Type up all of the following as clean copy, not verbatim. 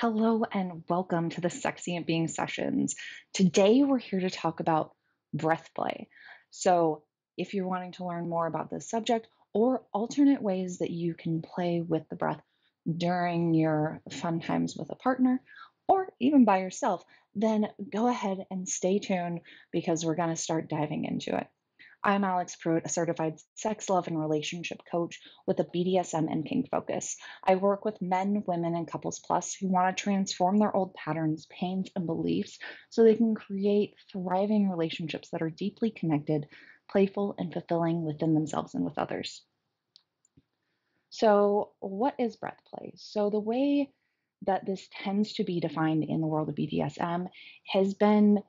Hello and welcome to the Sexient Being Sessions. Today we're here to talk about breath play. So, if you're wanting to learn more about this subject or alternate ways that you can play with the breath during your fun times with a partner or even by yourself, then go ahead and stay tuned because we're going to start diving into it. I'm Alix Pruett, a certified sex, love, and relationship coach with a BDSM and kink focus. I work with men, women, and couples plus who want to transform their old patterns, pains, and beliefs so they can create thriving relationships that are deeply connected, playful, and fulfilling within themselves and with others. So, what is breath play? So, the way that this tends to be defined in the world of BDSM has been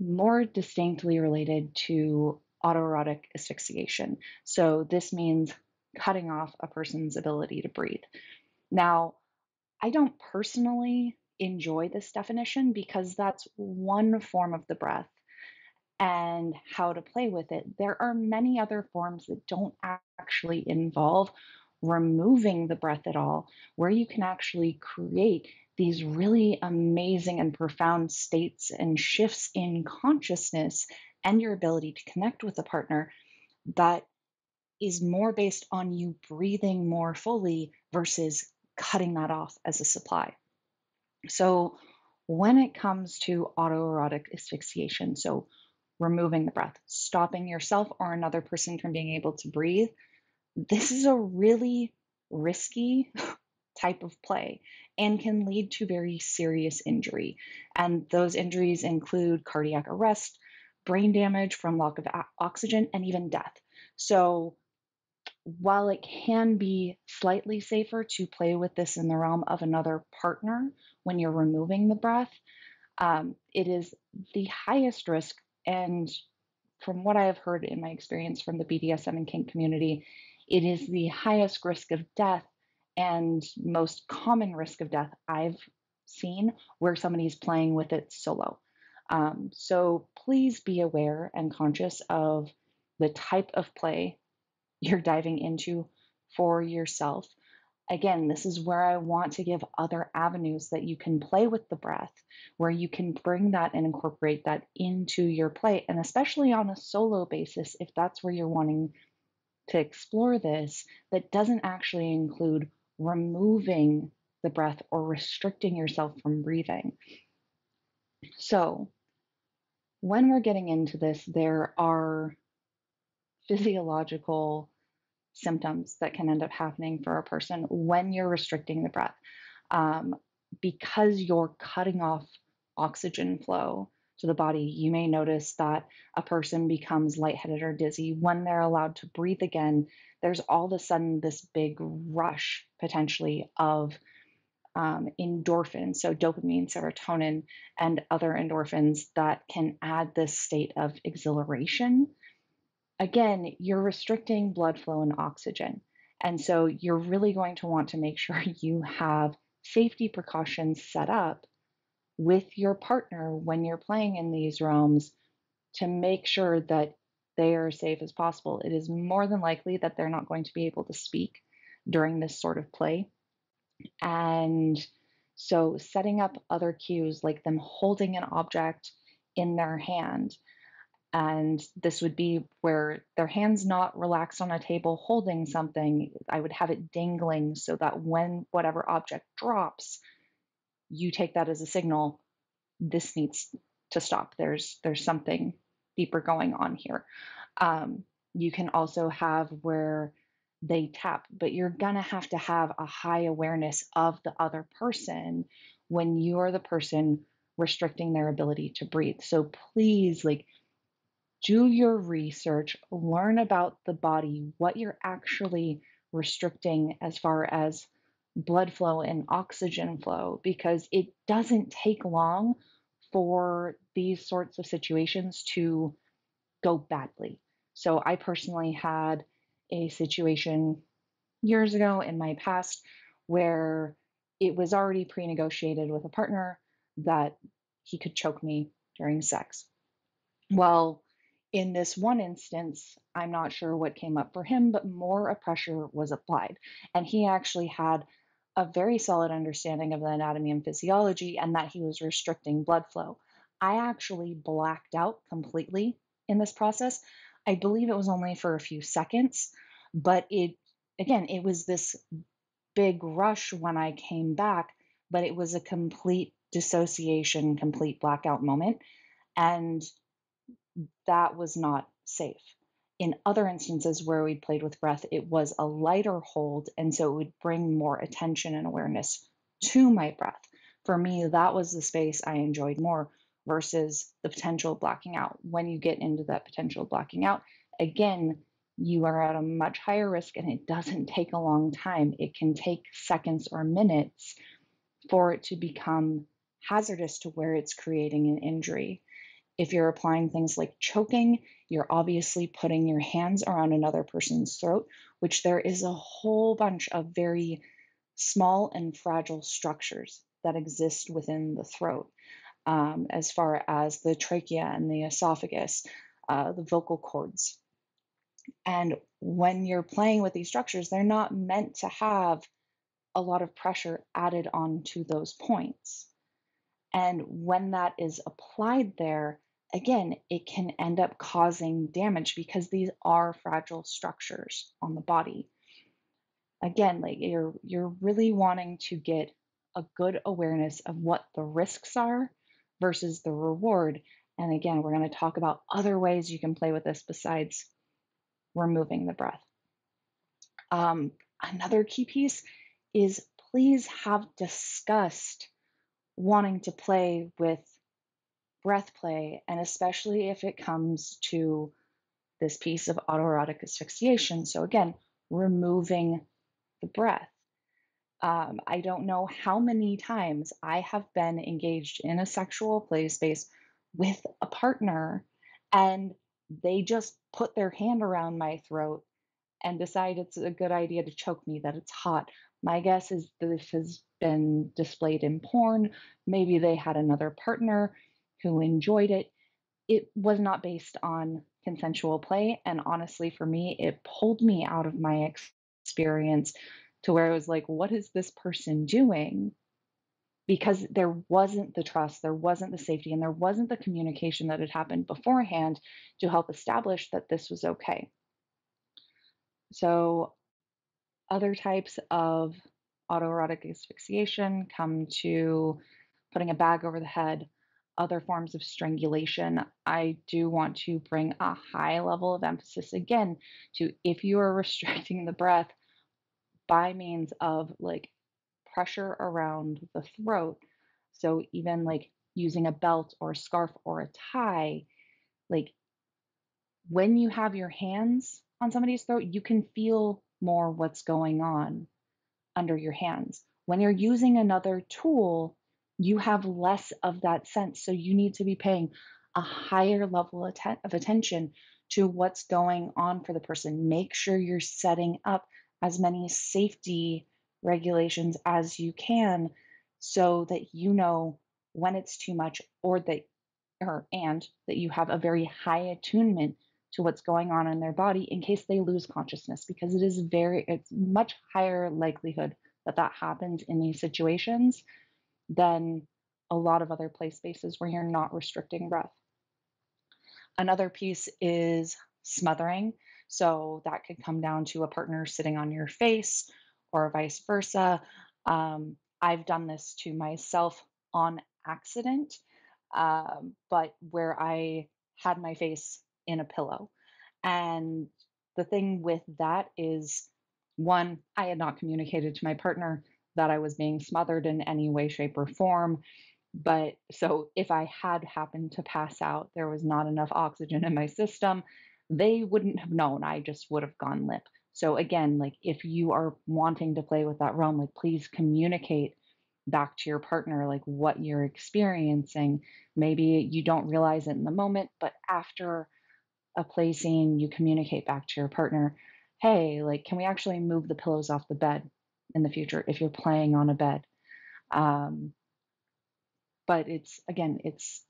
more distinctly related to autoerotic asphyxiation. So this means cutting off a person's ability to breathe. Now, I don't personally enjoy this definition because that's one form of the breath and how to play with it. There are many other forms that don't actually involve removing the breath at all, where you can actually create these really amazing and profound states and shifts in consciousness and your ability to connect with a partner that is more based on you breathing more fully versus cutting that off as a supply. So, when it comes to autoerotic asphyxiation, so removing the breath, stopping yourself or another person from being able to breathe, this is a really risky type of play and can lead to very serious injury. And those injuries include cardiac arrest, brain damage from lack of oxygen, and even death. So, while it can be slightly safer to play with this in the realm of another partner when you're removing the breath, it is the highest risk. And from what I have heard in my experience from the BDSM and kink community, it is the highest risk of death and most common risk of death I've seen where somebody's playing with it solo. So please be aware and conscious of the type of play you're diving into for yourself. Again, this is where I want to give other avenues that you can play with the breath, where you can bring that and incorporate that into your play. And especially on a solo basis, if that's where you're wanting to explore this, that doesn't actually include removing the breath or restricting yourself from breathing. So, when we're getting into this, there are physiological symptoms that can end up happening for a person when you're restricting the breath. Um, because you're cutting off oxygen flow to the body, you may notice that a person becomes lightheaded or dizzy. When they're allowed to breathe again, there's all of a sudden this big rush potentially of endorphins, so dopamine, serotonin, and other endorphins that can add this state of exhilaration. Again, you're restricting blood flow and oxygen. And so you're really going to want to make sure you have safety precautions set up with your partner when you're playing in these realms to make sure that they are as safe as possible. It is more than likely that they're not going to be able to speak during this sort of play. And so setting up other cues like them holding an object in their hand, and this would be where their hands not relaxed on a table holding something. I would have it dangling so that when whatever object drops, you take that as a signal. This needs to stop. There's something deeper going on here. You can also have where they tap, but you're gonna have to have a high awareness of the other person when you're the person restricting their ability to breathe. So please, like, do your research, learn about the body, what you're actually restricting as far as blood flow and oxygen flow, because it doesn't take long for these sorts of situations to go badly. So, I personally had a situation years ago in my past where it was already pre negotiated with a partner that he could choke me during sex. Well, in this one instance, I'm not sure what came up for him, but more pressure was applied. And he actually had a very solid understanding of the anatomy and physiology and that he was restricting blood flow. I actually blacked out completely in this process. I believe it was only for a few seconds, but it was this big rush when I came back, but it was a complete dissociation, complete blackout moment. And that was not safe. In other instances where we played with breath, it was a lighter hold. And so it would bring more attention and awareness to my breath. For me, that was the space I enjoyed more versus the potential blacking out. When you get into that potential blacking out, again, you are at a much higher risk and it doesn't take a long time. It can take seconds or minutes for it to become hazardous to where it's creating an injury. If you're applying things like choking, you're obviously putting your hands around another person's throat, which there is a whole bunch of very small and fragile structures that exist within the throat, as far as the trachea and the esophagus, the vocal cords. And when you're playing with these structures, they're not meant to have a lot of pressure added on to those points. And when that is applied there, again, it can end up causing damage because these are fragile structures on the body. Again, like you're really wanting to get a good awareness of what the risks are versus the reward. And again, we're going to talk about other ways you can play with this besides removing the breath. Another key piece is please have discussed wanting to play with breath play, and especially if it comes to this piece of autoerotic asphyxiation. So, again, removing the breath. I don't know how many times I have been engaged in a sexual play space with a partner and they just put their hand around my throat and decide it's a good idea to choke me, that it's hot. My guess is this has been displayed in porn. Maybe they had another partner who enjoyed it. It was not based on consensual play. And honestly, for me, it pulled me out of my experience to where I was like, what is this person doing? Because there wasn't the trust, there wasn't the safety, and there wasn't the communication that had happened beforehand to help establish that this was okay. So, other types of autoerotic asphyxiation come to putting a bag over the head, other forms of strangulation. I do want to bring a high level of emphasis again to if you are restricting the breath by means of like pressure around the throat. So even like using a belt or a scarf or a tie, like when you have your hands on somebody's throat, you can feel more what's going on under your hands. When you're using another tool, you have less of that sense. So you need to be paying a higher level of attention to what's going on for the person. Make sure you're setting up as many safety regulations as you can so that you know when it's too much and that you have a very high attunement to what's going on in their body in case they lose consciousness because it's much higher likelihood that that happens in these situations than a lot of other play spaces where you're not restricting breath. Another piece is smothering. So that could come down to a partner sitting on your face or vice versa. I've done this to myself on accident, but where I had my face in a pillow. And the thing with that is, one, I had not communicated to my partner that I was being smothered in any way, shape, or form. But so if I had happened to pass out, there was not enough oxygen in my system, they wouldn't have known. I just would have gone limp. So again, like if you are wanting to play with that realm, like please communicate back to your partner like what you're experiencing. Maybe you don't realize it in the moment, but after a play scene, you communicate back to your partner, hey, like can we actually move the pillows off the bed in the future if you're playing on a bed? Um, but it's again it's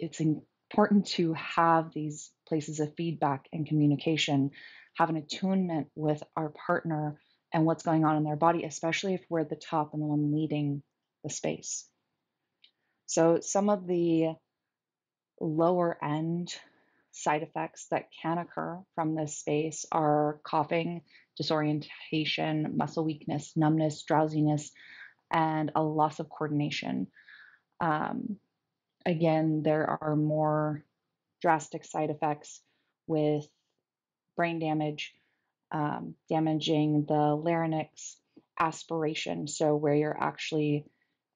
important to have these places of feedback and communication, have an attunement with our partner and what's going on in their body, especially if we're at the top and the one leading the space. So some of the lower end side effects that can occur from this space are coughing, disorientation, muscle weakness, numbness, drowsiness, and a loss of coordination. Um, Again, there are more drastic side effects with brain damage, damaging the larynx, aspiration, so where you're actually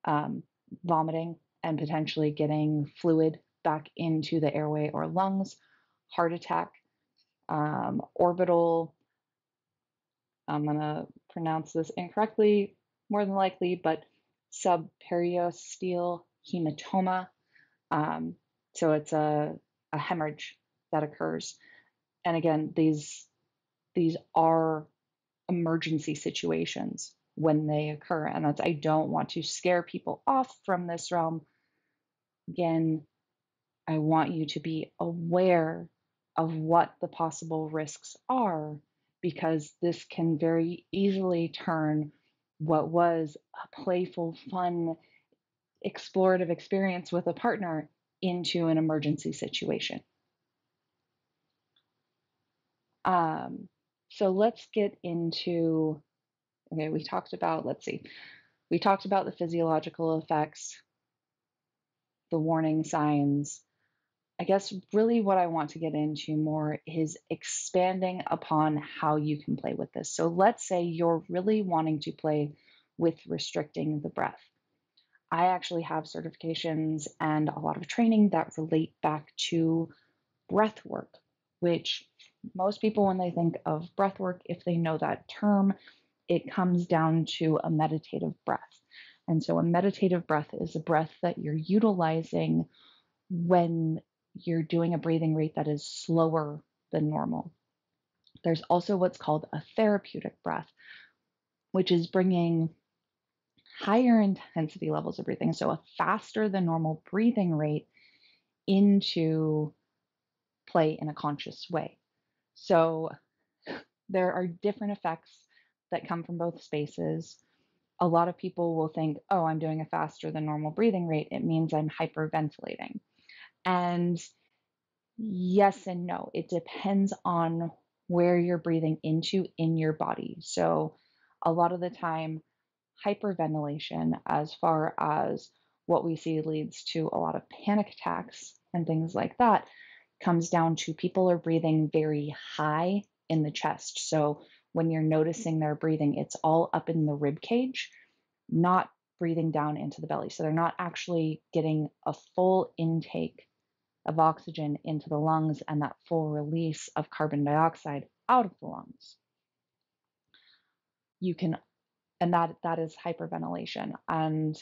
um, vomiting and potentially getting fluid back into the airway or lungs, heart attack, orbital, I'm going to pronounce this incorrectly more than likely, but subperiosteal hematoma. Um, so it's a hemorrhage that occurs. And again, these are emergency situations when they occur. And that's, I don't want to scare people off from this realm. Again, I want you to be aware of what the possible risks are, because this can very easily turn what was a playful, fun, explorative experience with a partner into an emergency situation. Um, so let's get into, okay, we talked about, let's see, we talked about the physiological effects, the warning signs. I guess really what I want to get into more is expanding upon how you can play with this. So let's say you're really wanting to play with restricting the breath. I actually have certifications and a lot of training that relate back to breath work, which most people, when they think of breath work, if they know that term, it comes down to a meditative breath. And so a meditative breath is a breath that you're utilizing when you're doing a breathing rate that is slower than normal. There's also what's called a therapeutic breath, which is bringing higher intensity levels of breathing, so a faster than normal breathing rate, into play in a conscious way. So there are different effects that come from both spaces. A lot of people will think, oh, I'm doing a faster than normal breathing rate, it means I'm hyperventilating. And yes and no. It depends on where you're breathing into in your body. So, a lot of the time, hyperventilation, as far as what we see leads to a lot of panic attacks and things like that, comes down to people are breathing very high in the chest. So, when you're noticing their breathing, it's all up in the rib cage, not breathing down into the belly. So, they're not actually getting a full intake of oxygen into the lungs and that full release of carbon dioxide out of the lungs. You can, and that is hyperventilation. And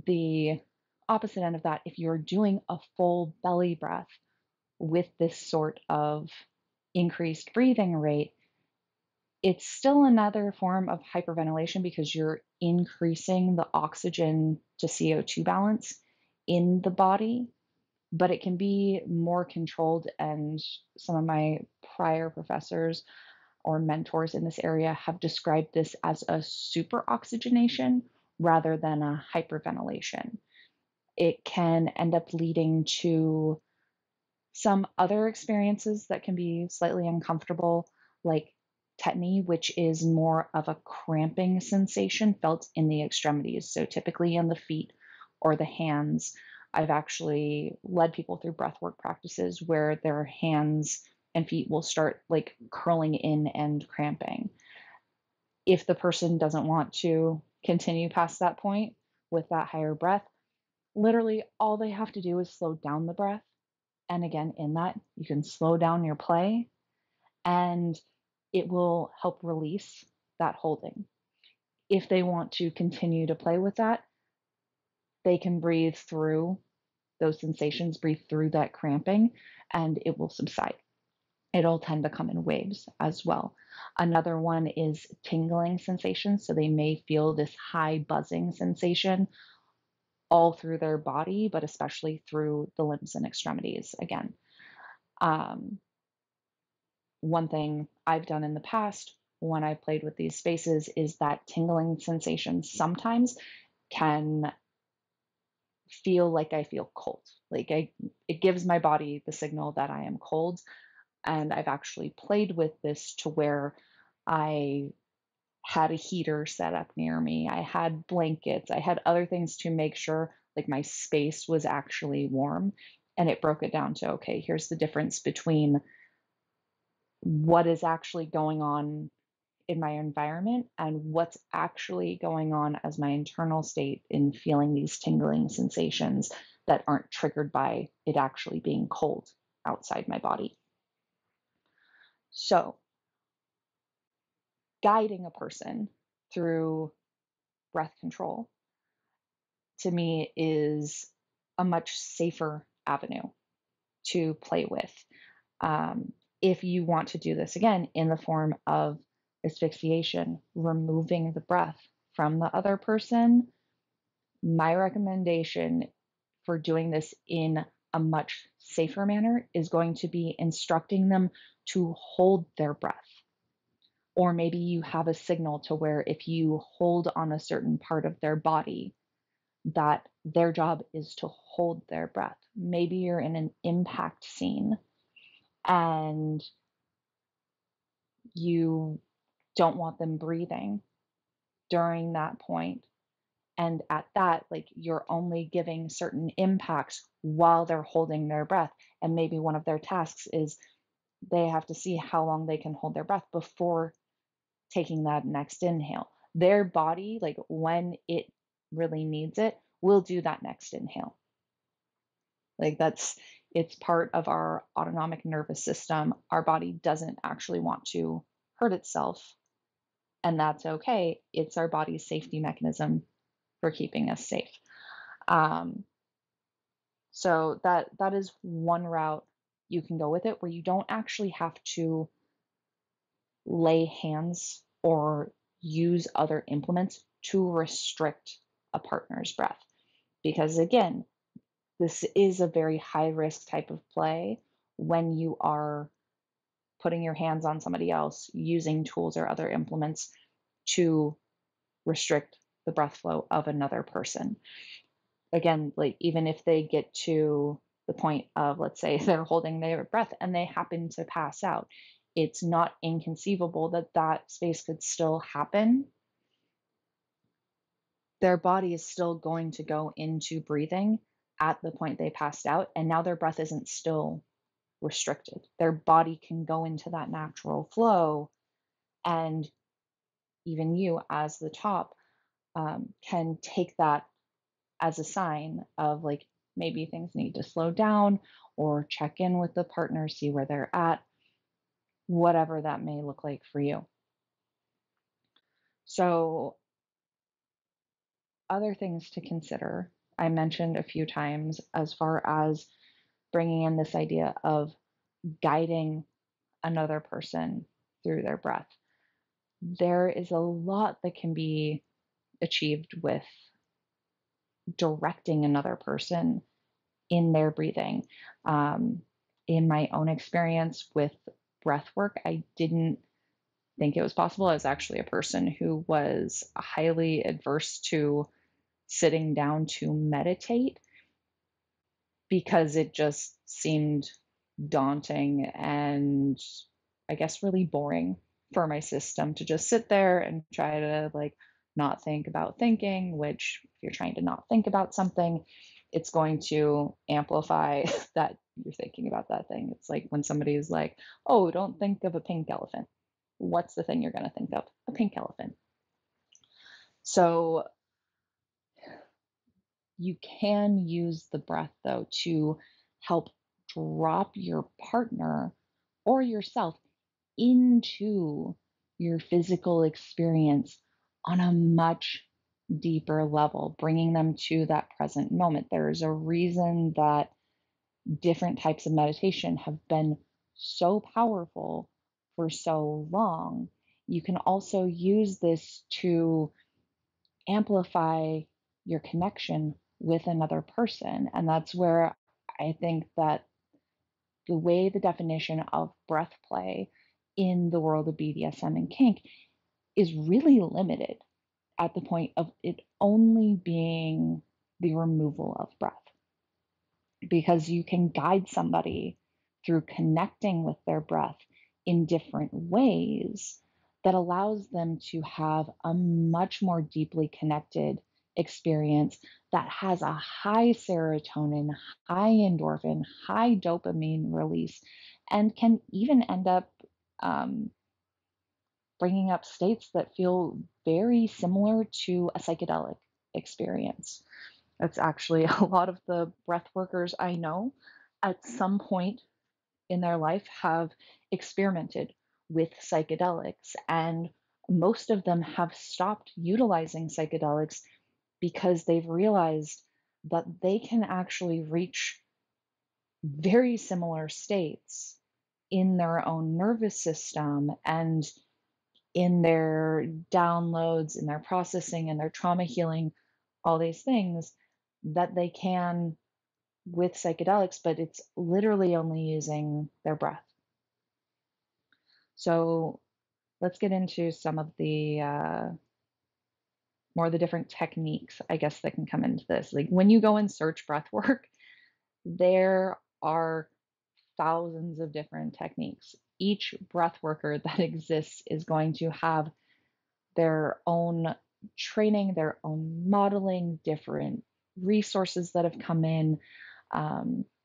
the opposite end of that, if you're doing a full belly breath with this sort of increased breathing rate, it's still another form of hyperventilation because you're increasing the oxygen to CO2 balance in the body, but it can be more controlled. And some of my prior professors or mentors in this area have described this as a super oxygenation rather than a hyperventilation. It can end up leading to some other experiences that can be slightly uncomfortable, like tetany, which is more of a cramping sensation felt in the extremities. So typically in the feet or the hands. I've actually led people through breathwork practices where their hands and feet will start like curling in and cramping. If the person doesn't want to continue past that point with that higher breath, literally all they have to do is slow down the breath. And again, in that, you can slow down your play and it will help release that holding. If they want to continue to play with that, they can breathe through those sensations, breathe through that cramping, and it will subside. It'll tend to come in waves as well. Another one is tingling sensation. So they may feel this high buzzing sensation all through their body, but especially through the limbs and extremities again. Um, One thing I've done in the past when I played with these spaces is that tingling sensation sometimes can feel like I feel cold. It gives my body the signal that I am cold. And I've actually played with this to where I had a heater set up near me. I had blankets. I had other things to make sure like my space was actually warm. And it broke it down to, okay, here's the difference between what is actually going on in my environment and what's actually going on as my internal state in feeling these tingling sensations that aren't triggered by it actually being cold outside my body. So, guiding a person through breath control to me is a much safer avenue to play with. Um, if you want to do this again in the form of asphyxiation, removing the breath from the other person, my recommendation for doing this in a much safer manner is going to be instructing them to hold their breath. Or maybe you have a signal to where if you hold on a certain part of their body, that their job is to hold their breath. Maybe you're in an impact scene and you don't want them breathing during that point. And at that, like you're only giving certain impacts while they're holding their breath. And maybe one of their tasks is they have to see how long they can hold their breath before taking that next inhale. Their body, like when it really needs it, will do that next inhale. Like it's part of our autonomic nervous system. Our body doesn't actually want to hurt itself, and that's okay. It's our body's safety mechanism for keeping us safe. Um, so that is one route you can go with it, where you don't actually have to lay hands or use other implements to restrict a partner's breath. Because again, this is a very high risk type of play when you are putting your hands on somebody else, using tools or other implements to restrict the breath flow of another person. Again, like even if they get to the point of, let's say, they're holding their breath and they happen to pass out, it's not inconceivable that that space could still happen. Their body is still going to go into breathing at the point they passed out, and now their breath isn't still restricted. Their body can go into that natural flow, and even you, as the top, can take that as a sign of like maybe things need to slow down or check in with the partner, see where they're at, whatever that may look like for you. So, other things to consider, I mentioned a few times as far as bringing in this idea of guiding another person through their breath. There is a lot that can be achieved with directing another person in their breathing. Um, in my own experience with breath work, I didn't think it was possible. I was actually a person who was highly adverse to sitting down to meditate because it just seemed daunting and I guess really boring for my system to just sit there and try to like not think about thinking, which if you're trying to not think about something, it's going to amplify that you're thinking about that thing. It's like when somebody is like, oh, don't think of a pink elephant. What's the thing you're going to think of? A pink elephant. So you can use the breath though to help drop your partner or yourself into your physical experience on a much deeper level, bringing them to that present moment. There's a reason that different types of meditation have been so powerful for so long. You can also use this to amplify your connection with another person. And that's where I think that the way the definition of breath play in the world of BDSM and kink is really limited at the point of it only being the removal of breath. Because you can guide somebody through connecting with their breath in different ways that allows them to have a much more deeply connected experience that has a high serotonin, high endorphin, high dopamine release, and can even end up um, bringing up states that feel very similar to a psychedelic experience. It's actually a lot of the breath workers I know at some point in their life have experimented with psychedelics, and most of them have stopped utilizing psychedelics because they've realized that they can actually reach very similar states in their own nervous system and in their downloads, in their processing, and their trauma healing, all these things that they can with psychedelics, but it's literally only using their breath. So let's get into some of the more of the different techniques, I guess, that can come into this. Like when you go and search breath work, there are thousands of different techniques. Each breath worker that exists is going to have their own training, their own modeling, different resources that have come in.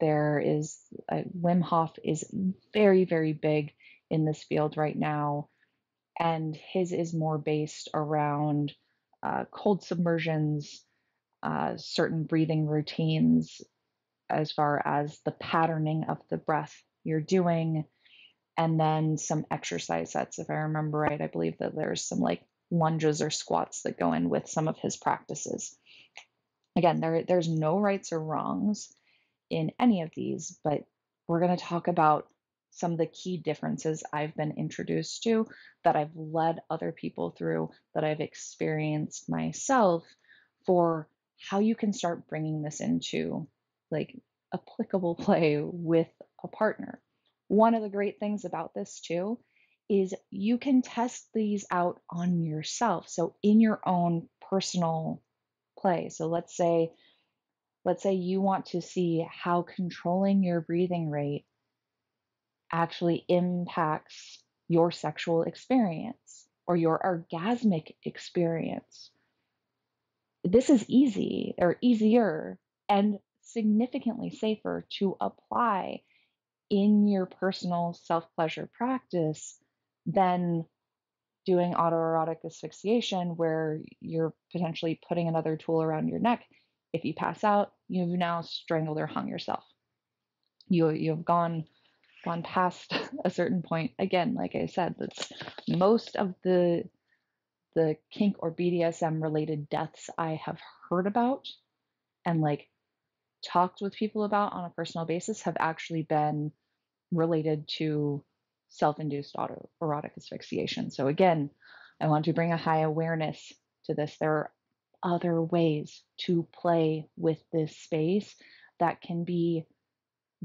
There is Wim Hof is very, very big in this field right now, and his is more based around cold submersions, certain breathing routines, as far as the patterning of the breath you're doing, and then some exercise sets. If I remember right, I believe that there's some like lunges or squats that go in with some of his practices. Again, there's no rights or wrongs in any of these, but we're going to talk about some of the key differences I've been introduced to, that I've led other people through, that I've experienced myself, for how you can start bringing this into like applicable play with a partner. One of the great things about this too is you can test these out on yourself. So in your own personal play. So let's say you want to see how controlling your breathing rate actually impacts your sexual experience or your orgasmic experience. This is easy or easier and significantly safer to apply in your personal self pleasure practice than doing autoerotic asphyxiation, where you're potentially putting another tool around your neck. If you pass out, you've now strangled or hung yourself. You've gone past a certain point. Again, like I said, that's most of the kink or BDSM related deaths I have heard about and like talked with people about on a personal basis have actually been related to self-induced autoerotic asphyxiation. So again, I want to bring a high awareness to this. There are other ways to play with this space that can be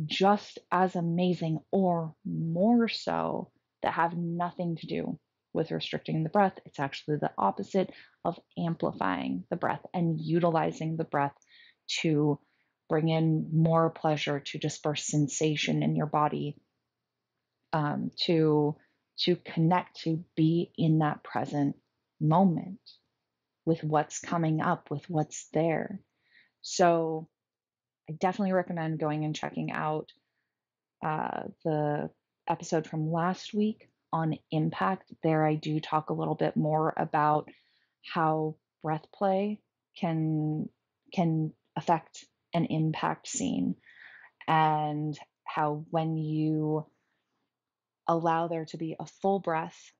just as amazing or more so, that have nothing to do with restricting the breath. It's actually the opposite of amplifying the breath and utilizing the breath to bring in more pleasure, to disperse sensation in your body, to connect, to be in that present moment with what's coming up, with what's there. So I definitely recommend going and checking out the episode from last week on impact. There I do talk a little bit more about how breath play can affect an impact scene, and how when you allow there to be a full breath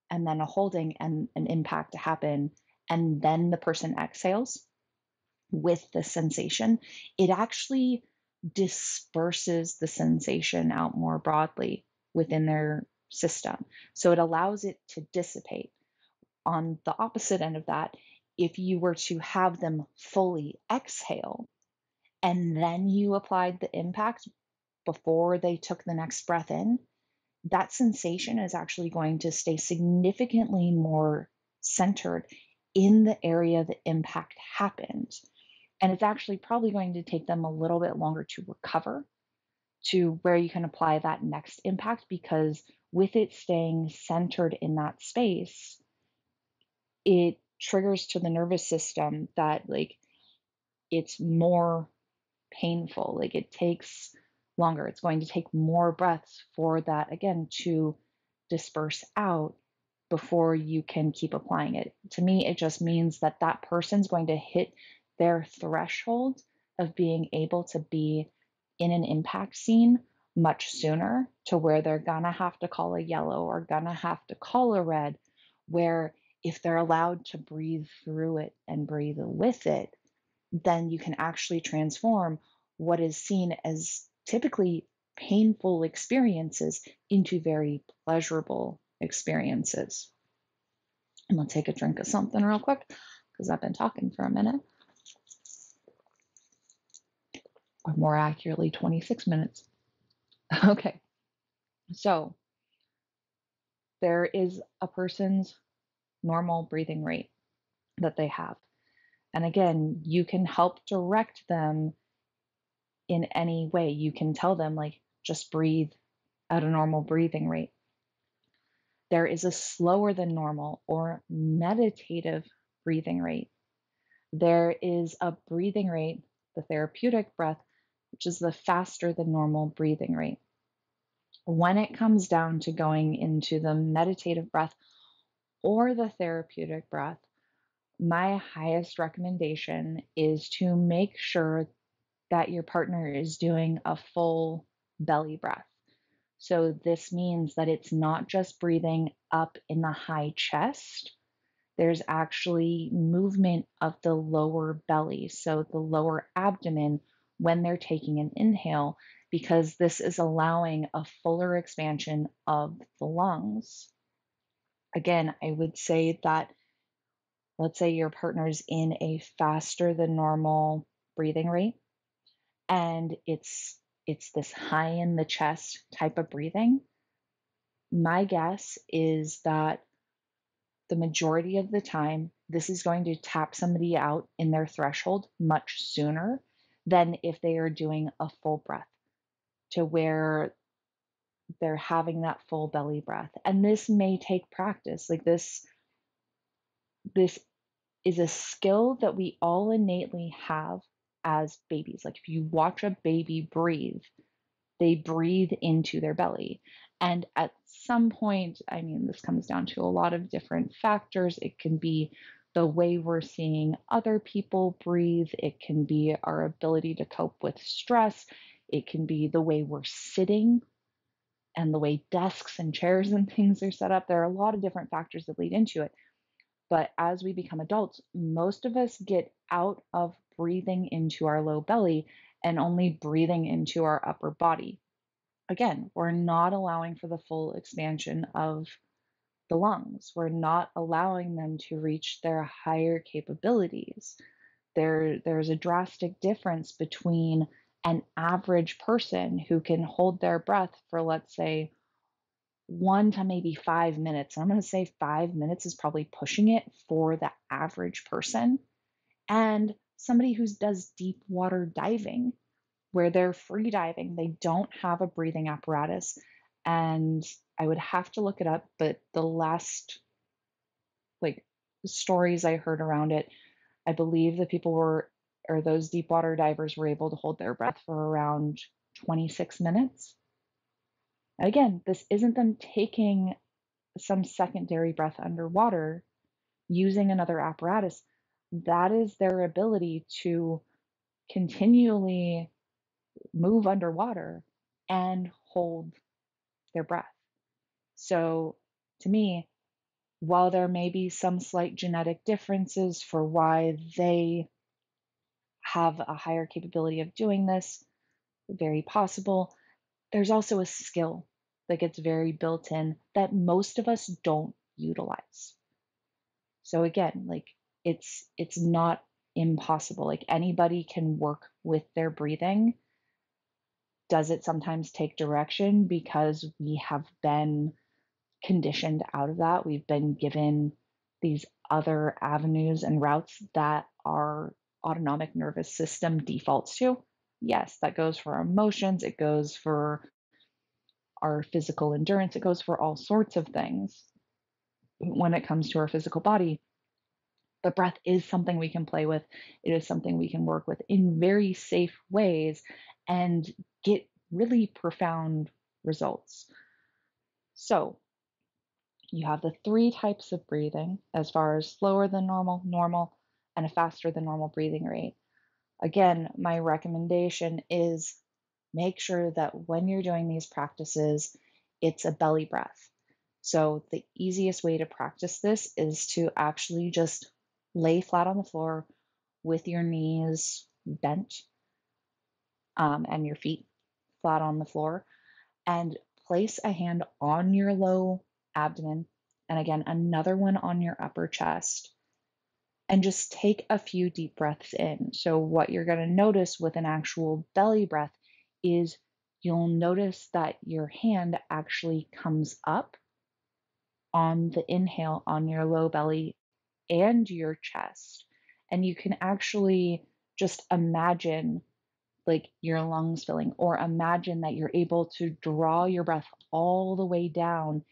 and then a holding and an impact to happen, and then the person exhales with the sensation, it actually disperses the sensation out more broadly within their system. So it allows it to dissipate. On the opposite end of that, if you were to have them fully exhale and then you applied the impact before they took the next breath in, that sensation is actually going to stay significantly more centered in the area the impact happened. And it's actually probably going to take them a little bit longer to recover to where you can apply that next impact, because with it staying centered in that space, it triggers to the nervous system that like it's more painful. Like it takes longer. It's going to take more breaths for that, again, to disperse out before you can keep applying it. To me, it just means that that person's going to hit their threshold of being able to be in an impact scene much sooner, to where they're gonna have to call a yellow or gonna have to call a red, where if they're allowed to breathe through it and breathe with it, then you can actually transform what is seen as typically painful experiences into very pleasurable experiences. I'm gonna take a drink of something real quick because I've been talking for a minute, or more accurately, 26 minutes. Okay, so there is a person's normal breathing rate that they have. And again, you can help direct them in any way. You can tell them, like, just breathe at a normal breathing rate. There is a slower than normal or meditative breathing rate. There is a breathing rate, the therapeutic breath, which is the faster than normal breathing rate. When it comes down to going into the meditative breath or the therapeutic breath, my highest recommendation is to make sure that your partner is doing a full belly breath. So this means that it's not just breathing up in the high chest. There's actually movement of the lower belly, so the lower abdomen, when they're taking an inhale, because this is allowing a fuller expansion of the lungs. Again, I would say that, let's say your partner's in a faster than normal breathing rate, and it's this high in the chest type of breathing. My guess is that the majority of the time, this is going to tap somebody out in their threshold much sooner than if they are doing a full breath, to where they're having that full belly breath. And this may take practice. Like this is a skill that we all innately have as babies. Like if you watch a baby breathe, they breathe into their belly. And at some point, I mean, this comes down to a lot of different factors. It can be the way we're seeing other people breathe, it can be our ability to cope with stress, it can be the way we're sitting and the way desks and chairs and things are set up. There are a lot of different factors that lead into it. But as we become adults, most of us get out of breathing into our low belly and only breathing into our upper body. Again, we're not allowing for the full expansion of the lungs. We're not allowing them to reach their higher capabilities. There's a drastic difference between an average person who can hold their breath for, let's say, 1 to maybe 5 minutes. I'm going to say 5 minutes is probably pushing it for the average person. And somebody who does deep water diving, where they're free diving, they don't have a breathing apparatus. And I would have to look it up, but the last like stories I heard around it, I believe the people were, or those deep water divers were able to hold their breath for around 26 minutes. Again, this isn't them taking some secondary breath underwater using another apparatus. That is their ability to continually move underwater and hold their breath. So, to me, while there may be some slight genetic differences for why they have a higher capability of doing this, very possible, there's also a skill that gets very built in that most of us don't utilize. So again, like it's not impossible. Like anybody can work with their breathing Does it sometimes take direction because we have been conditioned out of that? We've been given these other avenues and routes that our autonomic nervous system defaults to. Yes, that goes for our emotions, it goes for our physical endurance, it goes for all sorts of things when it comes to our physical body. But breath is something we can play with. It is something we can work with in very safe ways and get really profound results. So, you have the three types of breathing as far as slower than normal, normal, and a faster than normal breathing rate. Again, my recommendation is make sure that when you're doing these practices, it's a belly breath. So, the easiest way to practice this is to actually just lay flat on the floor with your knees bent and your feet flat on the floor, and place a hand on your low abdomen, and again, another one on your upper chest, and just take a few deep breaths in. So, what you're going to notice with an actual belly breath is you'll notice that your hand actually comes up on the inhale on your low belly and your chest. And you can actually just imagine like your lungs filling, or imagine that you're able to draw your breath all the way down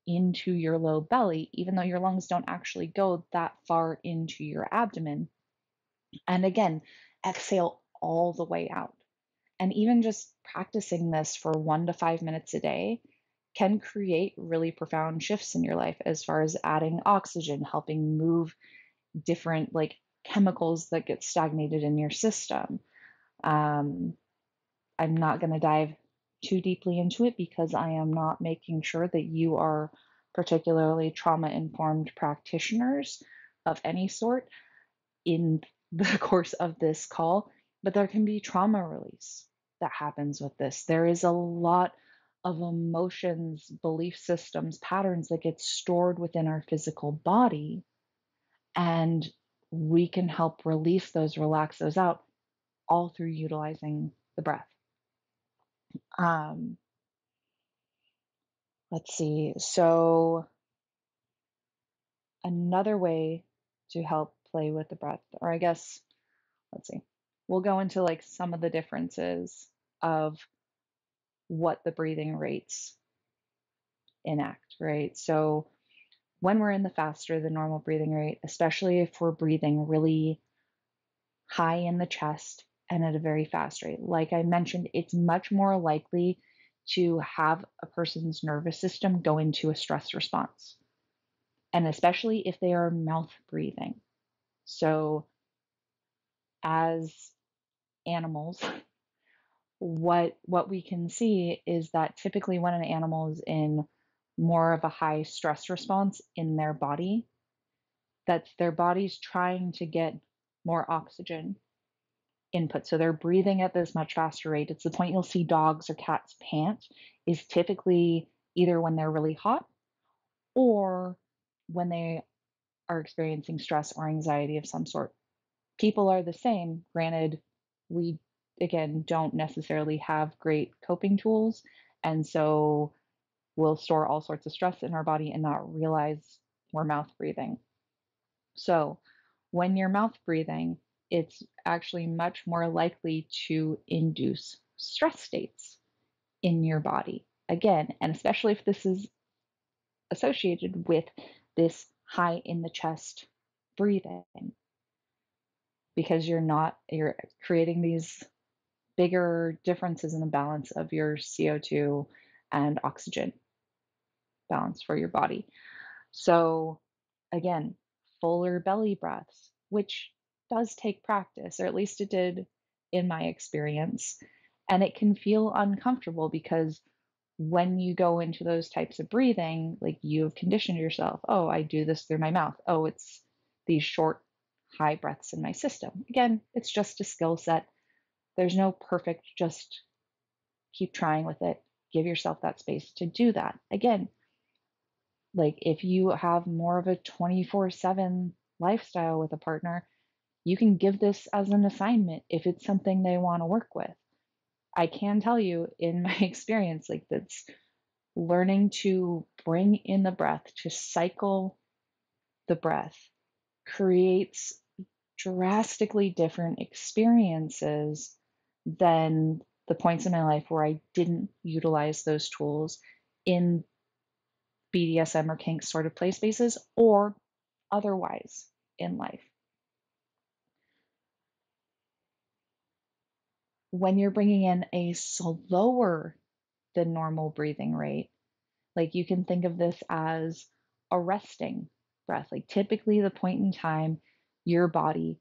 into your low belly, even though your lungs don't actually go that far into your abdomen. And again, exhale all the way out. And even just practicing this for 1 to 5 minutes a day can create really profound shifts in your life as far as adding oxygen, helping move different like chemicals that get stagnated in your system. Um, I'm not going to dive too deeply into it because I am not making sure that you are particularly trauma informed practitioners of any sort in the course of this call, but there can be trauma release that happens with this. There is a lot of emotions, belief systems, patterns that get stored within our physical body, and we can help release those, relax those out, all through utilizing the breath. Um, let's see. So, another way to help play with the breath, or I guess, let's see, we'll go into like some of the differences of what the breathing rates enact, right? So, when we're in the faster than normal breathing rate, especially if we're breathing really high in the chest and at a very fast rate, like I mentioned, it's much more likely to have a person's nervous system go into a stress response, and especially if they are mouth breathing. So, as animals, what we can see is that typically when an animal is in more of a high stress response in their body, that their body's trying to get more oxygen input. So they're breathing at this much faster rate. It's the point you'll see dogs or cats pant is typically either when they're really hot or when they are experiencing stress or anxiety of some sort. People are the same. Granted, we again don't necessarily have great coping tools, and so we'll store all sorts of stress in our body and not realize we're mouth breathing. So, when you're mouth breathing, it's actually much more likely to induce stress states in your body. Again, and especially if this is associated with this high in the chest breathing, because you're creating these bigger differences in the balance of your CO2 and oxygen balance for your body. So, again, fuller belly breaths, which does take practice, or at least it did in my experience. And it can feel uncomfortable because when you go into those types of breathing, like you've conditioned yourself, oh, I do this through my mouth. Oh, it's these short, high breaths in my system. Again, it's just a skill set. There's no perfect, just keep trying with it. Give yourself that space to do that. Again, like if you have more of a 24/7 lifestyle with a partner, you can give this as an assignment if it's something they want to work with. I can tell you in my experience, like that's learning to bring in the breath, to cycle the breath creates drastically different experiences than the points in my life where I didn't utilize those tools in BDSM or kink sort of play spaces or otherwise in life. When you're bringing in a slower than normal breathing rate, like you can think of this as a resting breath. Like typically, the point in time your body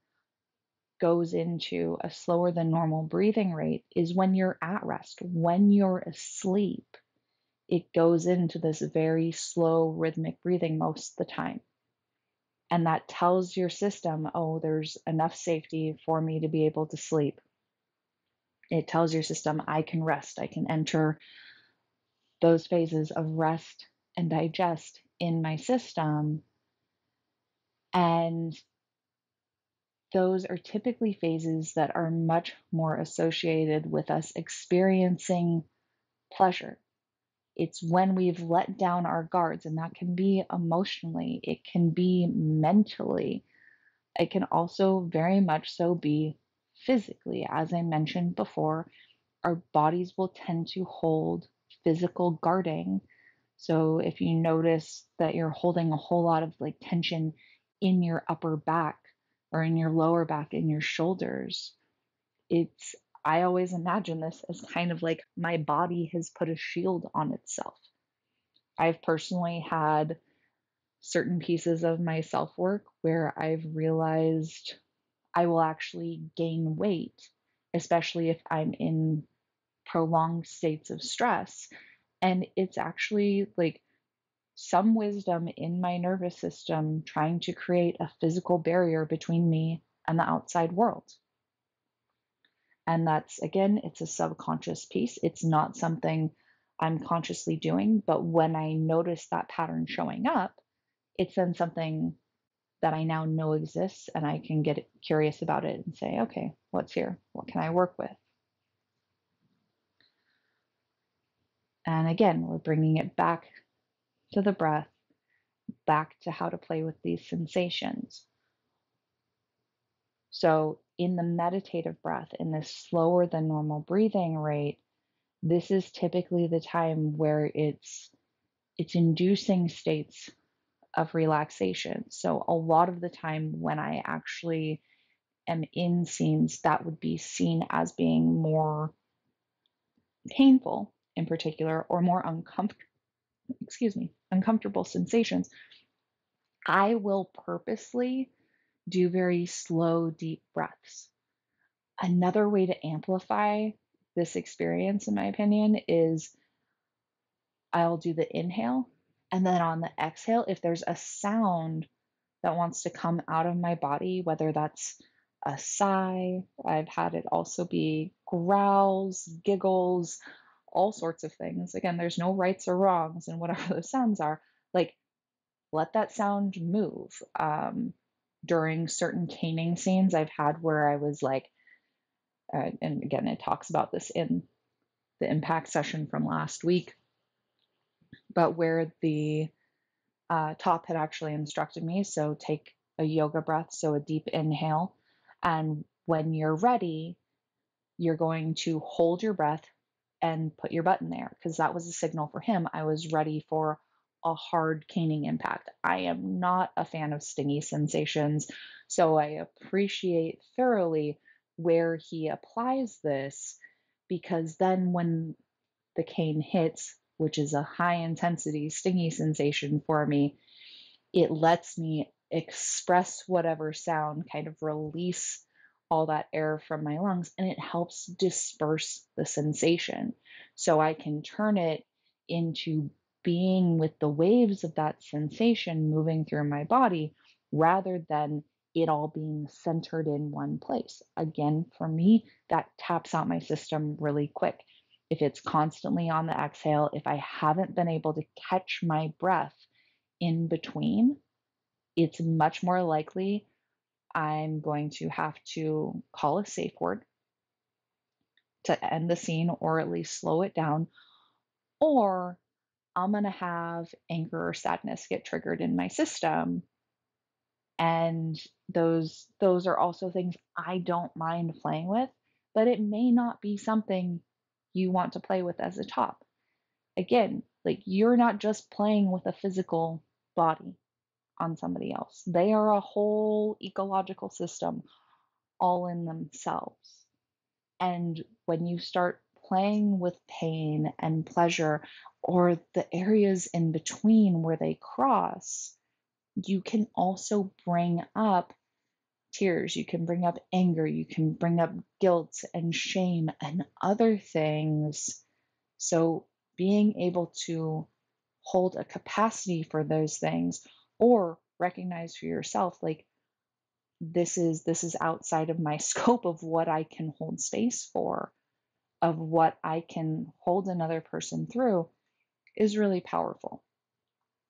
goes into a slower than normal breathing rate is when you're at rest, when you're asleep. It goes into this very slow rhythmic breathing most of the time. And that tells your system, oh, there's enough safety for me to be able to sleep. It tells your system, I can rest. I can enter those phases of rest and digest in my system. And those are typically phases that are much more associated with us experiencing pleasure. It's when we've let down our guards, and that can be emotionally, it can be mentally, it can also very much so be physically. As I mentioned before, our bodies will tend to hold physical guarding. So if you notice that you're holding a whole lot of like tension in your upper back or in your lower back, in your shoulders, it's, I always imagine this as kind of like my body has put a shield on itself. I've personally had certain pieces of my self work where I've realized I will actually gain weight, especially if I'm in prolonged states of stress. And it's actually like some wisdom in my nervous system trying to create a physical barrier between me and the outside world. And that's, again, it's a subconscious piece. It's not something I'm consciously doing. But when I notice that pattern showing up, it's then something that I now know exists and I can get curious about it and say, okay, what's here? What can I work with? And again, we're bringing it back to the breath, back to how to play with these sensations. So, in the meditative breath, in this slower than normal breathing rate, this is typically the time where it's inducing states of relaxation. So, a lot of the time when I actually am in scenes that would be seen as being more painful in particular or more uncomfortable sensations, I will purposely do very slow, deep breaths. Another way to amplify this experience, in my opinion, is I'll do the inhale. And then on the exhale, if there's a sound that wants to come out of my body, whether that's a sigh, I've had it also be growls, giggles, all sorts of things. Again, there's no rights or wrongs in whatever those sounds are. Like, let that sound move. During certain caning scenes I've had where I was like, and again, it talks about this in the impact session from last week, but where the top had actually instructed me. So take a yoga breath, so a deep inhale. And when you're ready, you're going to hold your breath and put your butt in there, because that was a signal for him. I was ready for a hard caning impact. I am not a fan of stingy sensations, so I appreciate thoroughly where he applies this, because then when the cane hits, which is a high intensity stingy sensation for me, it lets me express whatever sound, kind of release all that air from my lungs, and it helps disperse the sensation. So I can turn it into being with the waves of that sensation moving through my body rather than it all being centered in one place. Again, for me, that taps out my system really quick. If it's constantly on the exhale, if I haven't been able to catch my breath in between, it's much more likely I'm going to have to call a safe word, to end the scene or at least slow it down, or I'm going to have anger or sadness get triggered in my system. And those are also things I don't mind playing with, but it may not be something you want to play with as a top. Again, like you're not just playing with a physical body on somebody else. They are a whole ecological system all in themselves. And when you start playing with pain and pleasure, or the areas in between where they cross, you can also bring up tears, you can bring up anger, you can bring up guilt and shame and other things. So, being able to hold a capacity for those things, or recognize for yourself, like, this is outside of my scope of what I can hold space for, of what I can hold another person through, is really powerful.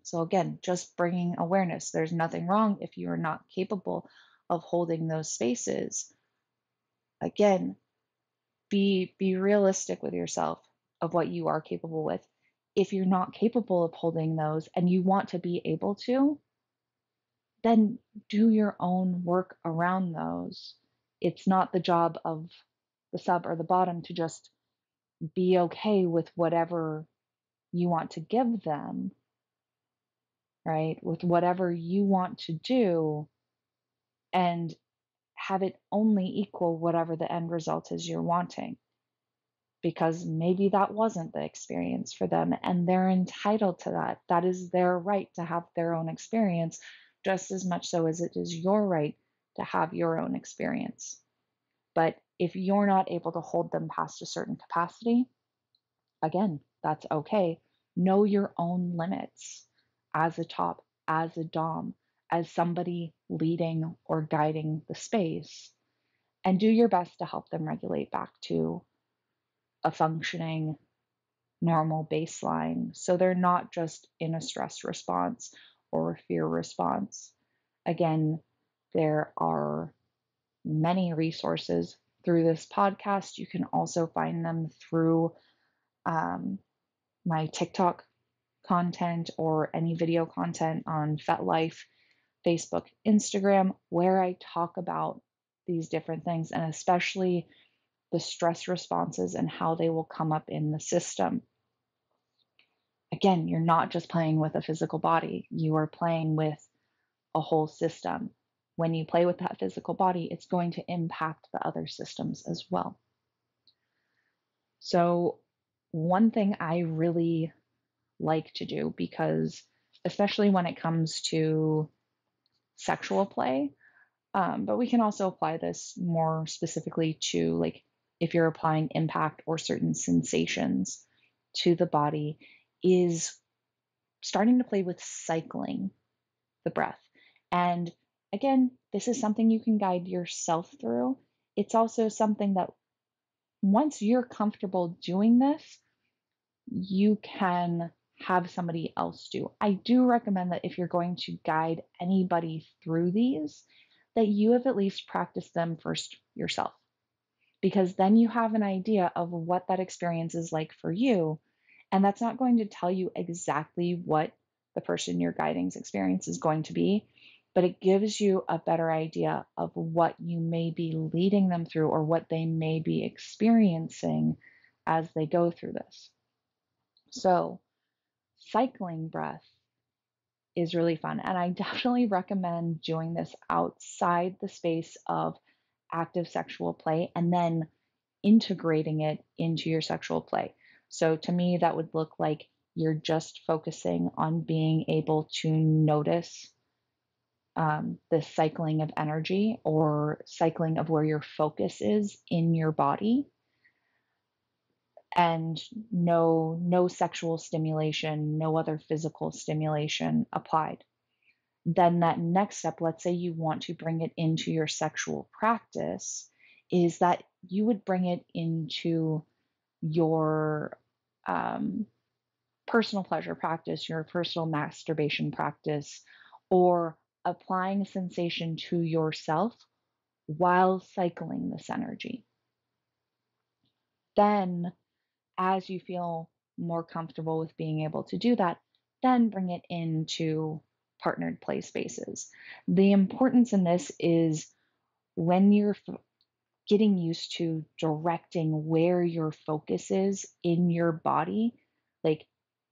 So again, just bringing awareness. There's nothing wrong if you are not capable of holding those spaces. Again, be realistic with yourself of what you are capable with. If you're not capable of holding those and you want to be able to, then do your own work around those. It's not the job of the sub or the bottom to just be okay with whatever you want to give them, right? With whatever you want to do, and have it only equal whatever the end result is you're wanting. Because maybe that wasn't the experience for them, and they're entitled to that. That is their right to have their own experience, just as much so as it is your right to have your own experience. But if you're not able to hold them past a certain capacity, again, that's okay. Know your own limits as a top, as a dom, as somebody leading or guiding the space, and do your best to help them regulate back to a functioning, normal baseline. So they're not just in a stress response or a fear response. Again, there are many resources through this podcast. You can also find them through my TikTok content or any video content on FetLife, Facebook, Instagram, where I talk about these different things, and especially the stress responses and how they will come up in the system. Again, you're not just playing with a physical body, you are playing with a whole system. When you play with that physical body, it's going to impact the other systems as well. So, one thing I really like to do, because especially when it comes to sexual play, but we can also apply this more specifically to, like, if you're applying impact or certain sensations to the body, is starting to play with cycling the breath. And again, this is something you can guide yourself through. It's also something that once you're comfortable doing this, you can have somebody else do. I do recommend that if you're going to guide anybody through these, that you have at least practiced them first yourself, because then you have an idea of what that experience is like for you. And that's not going to tell you exactly what the person you're guiding's experience is going to be, but it gives you a better idea of what you may be leading them through or what they may be experiencing as they go through this. So, cycling breath is really fun. And I definitely recommend doing this outside the space of active sexual play and then integrating it into your sexual play. So to me, that would look like you're just focusing on being able to notice the cycling of energy or cycling of where your focus is in your body, and no sexual stimulation, no other physical stimulation applied. Then that next step, let's say you want to bring it into your sexual practice, is that you would bring it into your personal pleasure practice, your personal masturbation practice, or applying a sensation to yourself while cycling this energy. Then, as you feel more comfortable with being able to do that, then bring it into partnered play spaces. The importance in this is when you're getting used to directing where your focus is in your body, like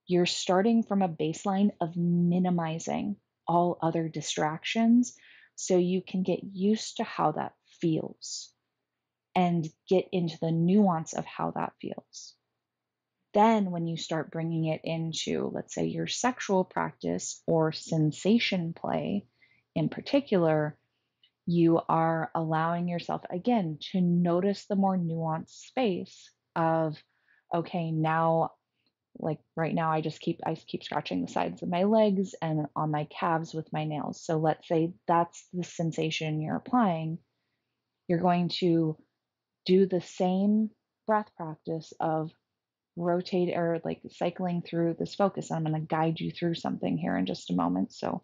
you're starting from a baseline of minimizing all other distractions so you can get used to how that feels and get into the nuance of how that feels. Then, when you start bringing it into, let's say, your sexual practice or sensation play in particular, you are allowing yourself again to notice the more nuanced space of, okay, now, like right now, I keep scratching the sides of my legs and on my calves with my nails. So let's say that's the sensation you're applying. You're going to do the same breath practice of rotate or like cycling through this focus. I'm going to guide you through something here in just a moment. So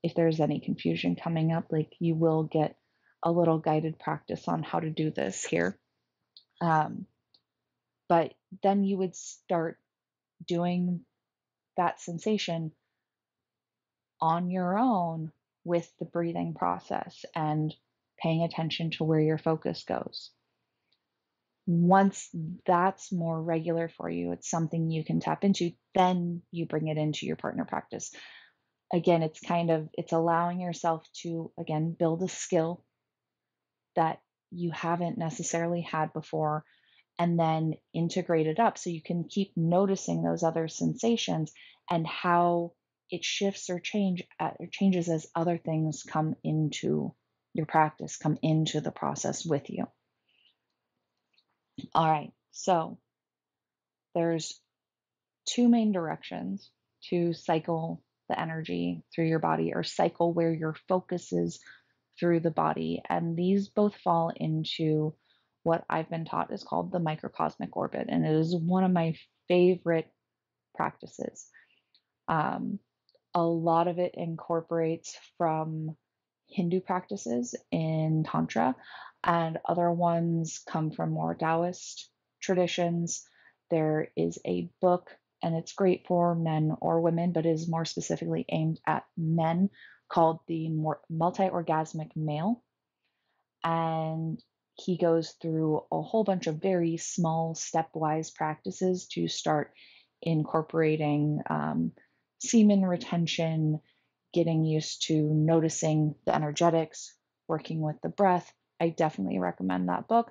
if there's any confusion coming up, like you will get a little guided practice on how to do this here. Um, but then you would start doing that sensation on your own with the breathing process and paying attention to where your focus goes. Once that's more regular for you, it's something you can tap into, then you bring it into your partner practice. Again, it's allowing yourself to, again, build a skill that you haven't necessarily had before and then integrate it up so you can keep noticing those other sensations and how it shifts or changes as other things come into your practice, come into the process with you. All right, so there's two main directions to cycle the energy through your body or cycle where your focus is through the body. And these both fall into what I've been taught is called the microcosmic orbit. And it is one of my favorite practices. Um, a lot of it incorporates from Hindu practices in Tantra, and other ones come from more Taoist traditions. There is a book, and it's great for men or women, but is more specifically aimed at men, called The Multi Orgasmic Male. And he goes through a whole bunch of very small stepwise practices to start incorporating semen retention, getting used to noticing the energetics, working with the breath. I definitely recommend that book.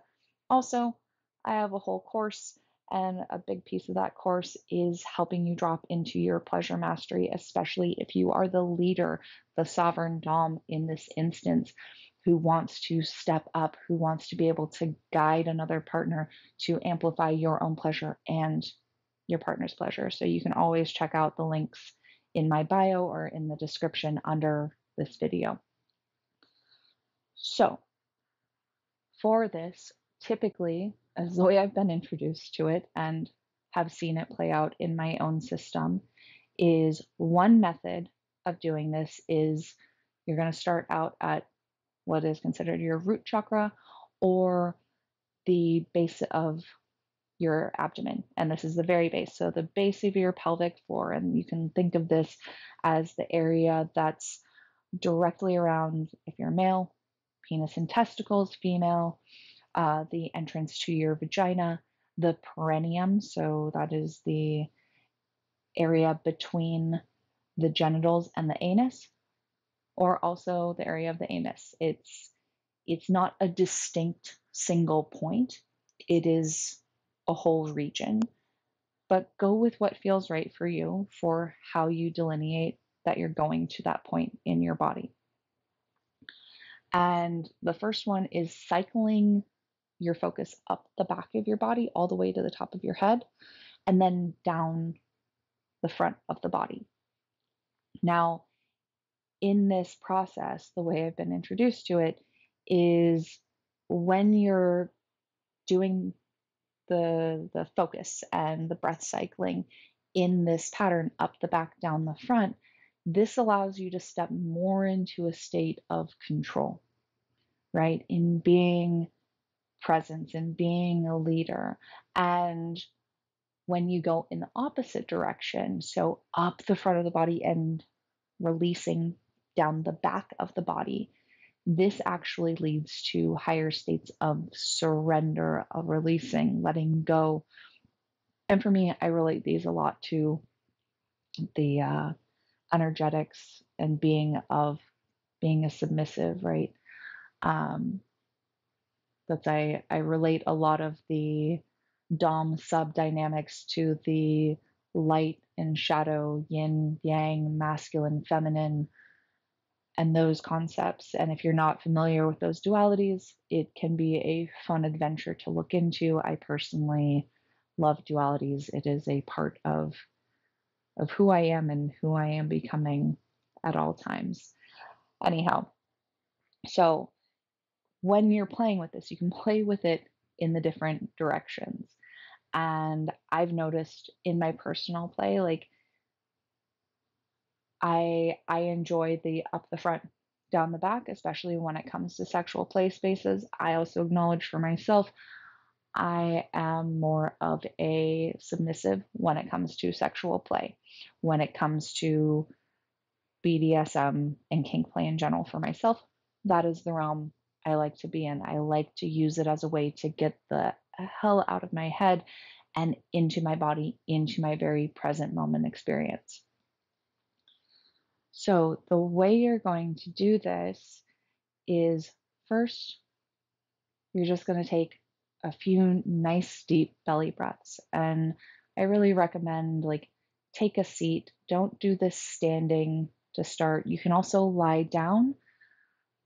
Also, I have a whole course, and a big piece of that course is helping you drop into your pleasure mastery, especially if you are the leader, the sovereign Dom in this instance, who wants to step up, who wants to be able to guide another partner to amplify your own pleasure and your partner's pleasure. So you can always check out the links in my bio or in the description under this video. So for this, typically, as the way I've been introduced to it and have seen it play out in my own system, is one method of doing this is you're going to start out at what is considered your root chakra or the base of your abdomen. And this is the very base. So the base of your pelvic floor. And you can think of this as the area that's directly around, if you're male, penis and testicles, female, the entrance to your vagina, the perineum. So that is the area between the genitals and the anus, or also the area of the anus. It's not a distinct single point. It is a whole region. But go with what feels right for you for how you delineate that you're going to that point in your body. And the first one is cycling your focus up the back of your body all the way to the top of your head and then down the front of the body. Now, in this process, the way I've been introduced to it is when you're doing the focus and the breath cycling in this pattern up the back, down the front, this allows you to step more into a state of control, right? In being presence and being a leader. And when you go in the opposite direction, so up the front of the body and releasing down the back of the body, this actually leads to higher states of surrender, of releasing, letting go. And for me, I relate these a lot to the energetics and being a submissive, right? Um, I relate a lot of the Dom sub dynamics to the light and shadow, yin, yang, masculine, feminine, and those concepts. And if you're not familiar with those dualities, it can be a fun adventure to look into. I personally love dualities. It is a part of who I am and who I am becoming at all times. Anyhow, so when you're playing with this, you can play with it in the different directions. And I've noticed in my personal play, like I enjoy the up the front, down the back, especially when it comes to sexual play spaces. I also acknowledge for myself, I am more of a submissive when it comes to sexual play. When it comes to BDSM and kink play in general for myself, that is the realm I like to be in. I like to use it as a way to get the hell out of my head and into my body, into my very present moment experience. So, the way you're going to do this is first, you're just going to take a few nice deep belly breaths. And I really recommend like take a seat. Don't do this standing to start. You can also lie down.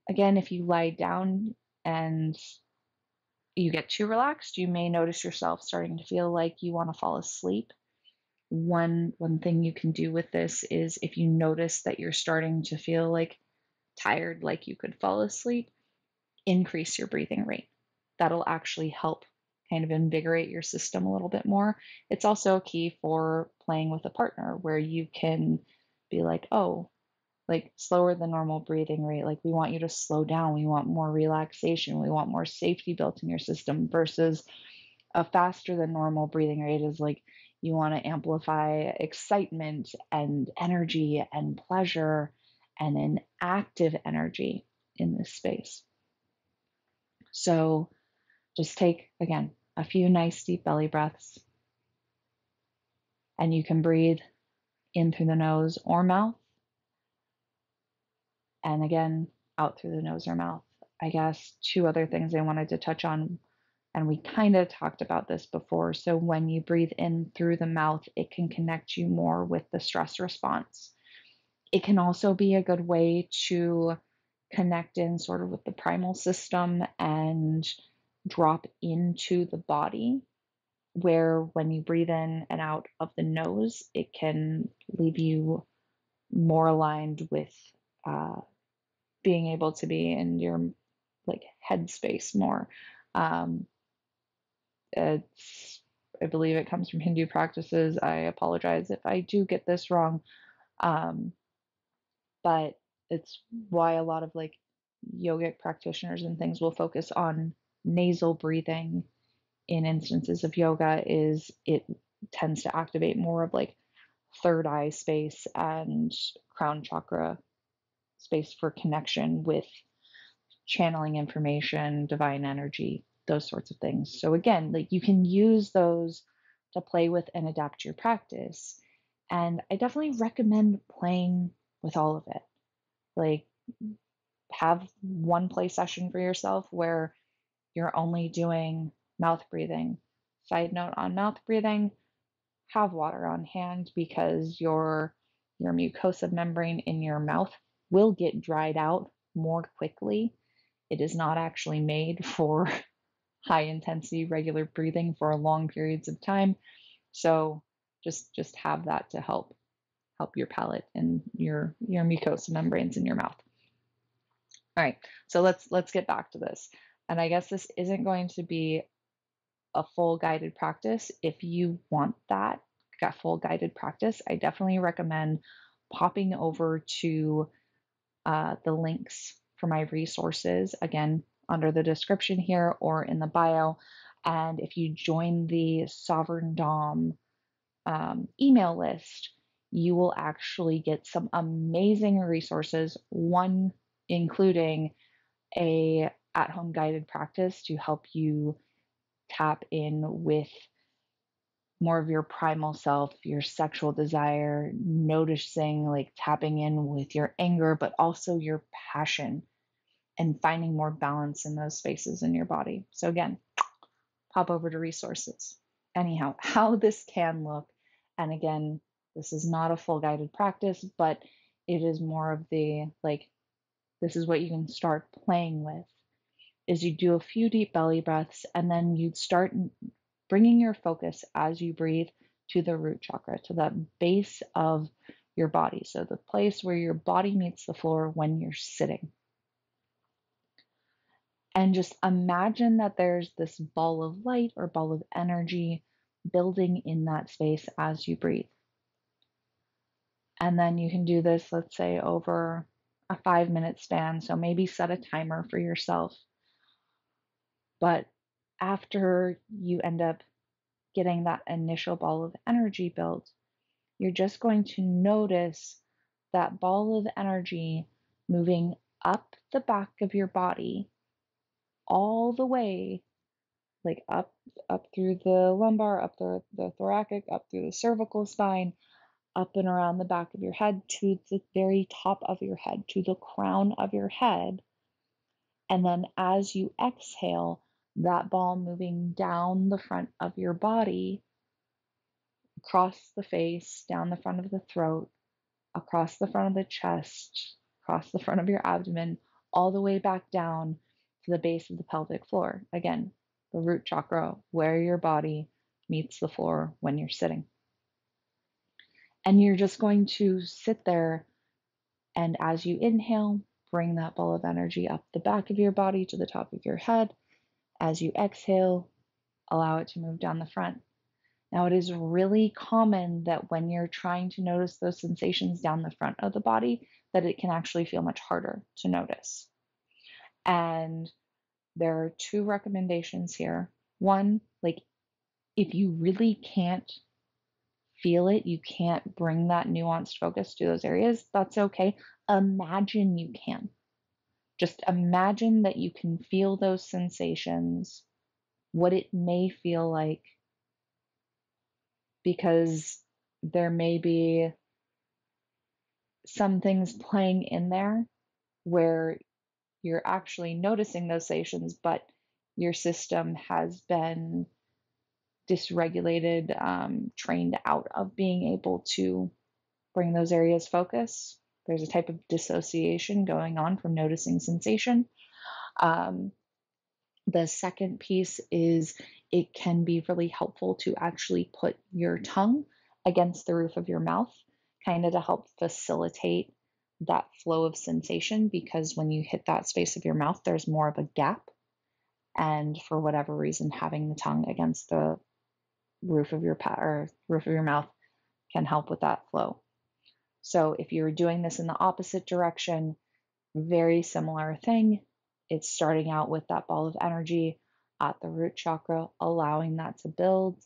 Again, if you lie down and you get too relaxed, you may notice yourself starting to feel like you want to fall asleep. One thing you can do with this is if you notice that you're starting to feel like tired, like you could fall asleep, increase your breathing rate. That'll actually help kind of invigorate your system a little bit more. It's also key for playing with a partner where you can be like, oh, like slower than normal breathing rate. Like we want you to slow down. We want more relaxation. We want more safety built in your system versus a faster than normal breathing rate is like you want to amplify excitement and energy and pleasure and an active energy in this space. So just take, again, a few nice deep belly breaths. And you can breathe in through the nose or mouth. And again, out through the nose or mouth. I guess two other things I wanted to touch on, and we kind of talked about this before. So when you breathe in through the mouth, it can connect you more with the stress response. It can also be a good way to connect in sort of with the primal system and drop into the body, where when you breathe in and out of the nose, it can leave you more aligned with being able to be in your like headspace more. Um, it's I believe it comes from Hindu practices. I apologize if I do get this wrong, um, but it's why a lot of like yogic practitioners and things will focus on nasal breathing in instances of yoga. Is it tends to activate more of like third eye space and crown chakra space for connection with channeling information, divine energy, those sorts of things. So again, like you can use those to play with and adapt your practice. And I definitely recommend playing with all of it. Like have one play session for yourself where you're only doing mouth breathing. Side note on mouth breathing, have water on hand because your mucosa membrane in your mouth will get dried out more quickly. It is not actually made for high intensity regular breathing for long periods of time. So just have that to help your palate and your mucosa membranes in your mouth. All right, so let's get back to this. And I guess this isn't going to be a full guided practice. If you want that full guided practice, I definitely recommend popping over to the links for my resources. Again, under the description here or in the bio. And if you join the Sovereign Dom email list, you will actually get some amazing resources, one including a at-home guided practice to help you tap in with more of your primal self, your sexual desire, noticing, like tapping in with your anger, but also your passion and finding more balance in those spaces in your body. So, again, pop over to resources. Anyhow, how this can look, and again, this is not a full guided practice, but it is more of the like, this is what you can start playing with. Is you do a few deep belly breaths and then you start bringing your focus as you breathe to the root chakra, to the base of your body. So the place where your body meets the floor when you're sitting. And just imagine that there's this ball of light or ball of energy building in that space as you breathe. And then you can do this, let's say, over a 5-minute span. So maybe set a timer for yourself. But after you end up getting that initial ball of energy built, you're just going to notice that ball of energy moving up the back of your body all the way, like up through the lumbar, up the thoracic, up through the cervical spine, up and around the back of your head to the very top of your head, to the crown of your head. And then as you exhale, that ball moving down the front of your body, across the face, down the front of the throat, across the front of the chest, across the front of your abdomen, all the way back down to the base of the pelvic floor. Again, the root chakra, where your body meets the floor when you're sitting. And you're just going to sit there, and as you inhale, bring that ball of energy up the back of your body to the top of your head. As you exhale, allow it to move down the front. Now, it is really common that when you're trying to notice those sensations down the front of the body, that it can actually feel much harder to notice. And there are 2 recommendations here. One, like if you really can't feel it, you can't bring that nuanced focus to those areas, that's okay. Imagine you can. Just imagine that you can feel those sensations, what it may feel like, because there may be some things playing in there where you're actually noticing those sensations, but your system has been dysregulated, trained out of being able to bring those areas focus. There's a type of dissociation going on from noticing sensation. The second piece is it can be really helpful to actually put your tongue against the roof of your mouth, kind of to help facilitate that flow of sensation, because when you hit that space of your mouth, there's more of a gap. And for whatever reason, having the tongue against the roof of your mouth can help with that flow. So if you're doing this in the opposite direction, very similar thing. It's starting out with that ball of energy at the root chakra, allowing that to build.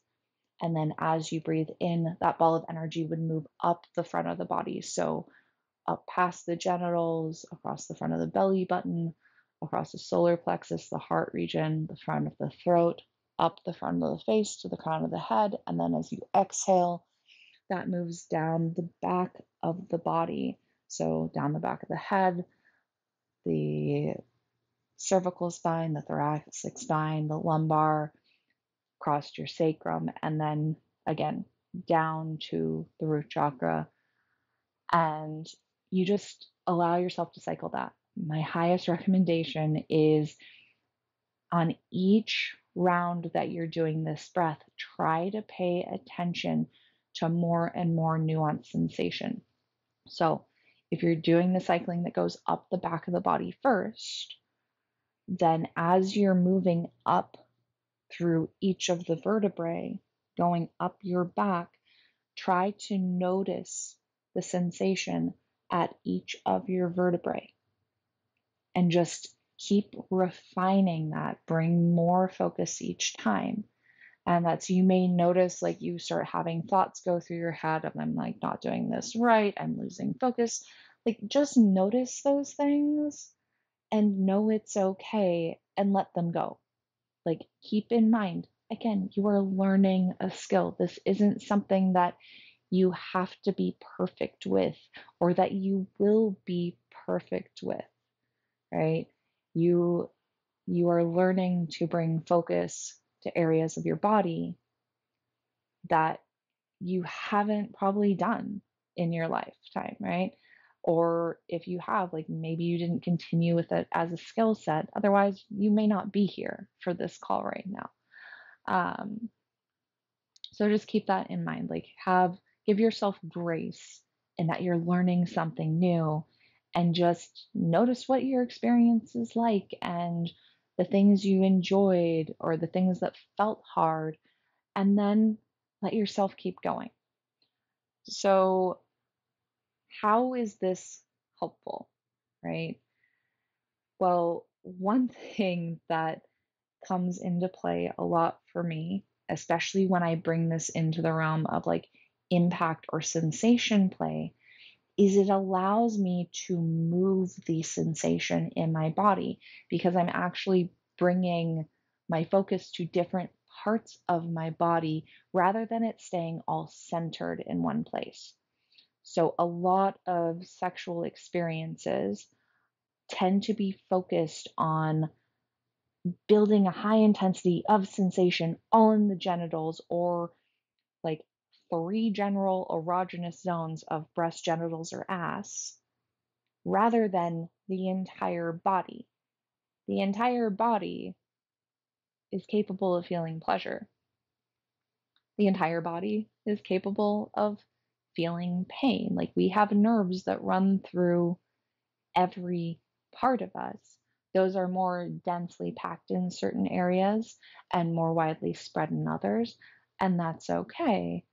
And then as you breathe in, that ball of energy would move up the front of the body. So up past the genitals, across the front of the belly button, across the solar plexus, the heart region, the front of the throat, up the front of the face to the crown of the head. And then as you exhale, that moves down the back of the body. So down the back of the head, the cervical spine, the thoracic spine, the lumbar, across your sacrum, and then again down to the root chakra. And you just allow yourself to cycle that. My highest recommendation is on each round that you're doing this breath, try to pay attention to more and more nuanced sensation. So if you're doing the cycling that goes up the back of the body first, then as you're moving up through each of the vertebrae, going up your back, try to notice the sensation at each of your vertebrae and just keep refining that, bring more focus each time. And that's, you may notice like you start having thoughts go through your head of, I'm like not doing this right, I'm losing focus. Like just notice those things and know it's okay and let them go. Like keep in mind, again, you are learning a skill. This isn't something that you have to be perfect with or that you will be perfect with, right? You you are learning to bring focus to areas of your body that you haven't probably done in your lifetime, right? Or if you have, like maybe you didn't continue with it as a skill set. Otherwise, you may not be here for this call right now. Um, so just keep that in mind. Like give yourself grace in that you're learning something new and just notice what your experience is like and the things you enjoyed or the things that felt hard, and then let yourself keep going. So, how is this helpful, right? Well, one thing that comes into play a lot for me, especially when I bring this into the realm of like impact or sensation play, is it allows me to move the sensation in my body because I'm actually bringing my focus to different parts of my body rather than it staying all centered in one place. So, a lot of sexual experiences tend to be focused on building a high intensity of sensation all in the genitals or like three general erogenous zones of breast, genitals, or ass rather than the entire body. The entire body is capable of feeling pleasure. The entire body is capable of feeling pain. Like we have nerves that run through every part of us. Those are more densely packed in certain areas and more widely spread in others, and that's okay.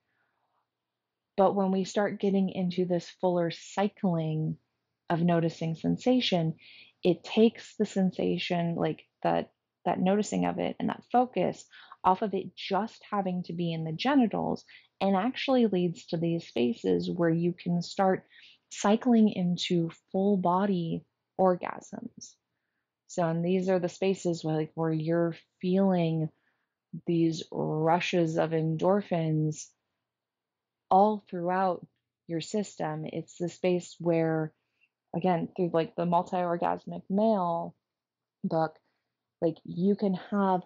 But when we start getting into this fuller cycling of noticing sensation, it takes the sensation, like that noticing of it and that focus off of it just having to be in the genitals and actually leads to these spaces where you can start cycling into full body orgasms. So, and these are the spaces where you're feeling these rushes of endorphins all throughout your system. It's the space where, again, through like the multi-orgasmic male book, like you can have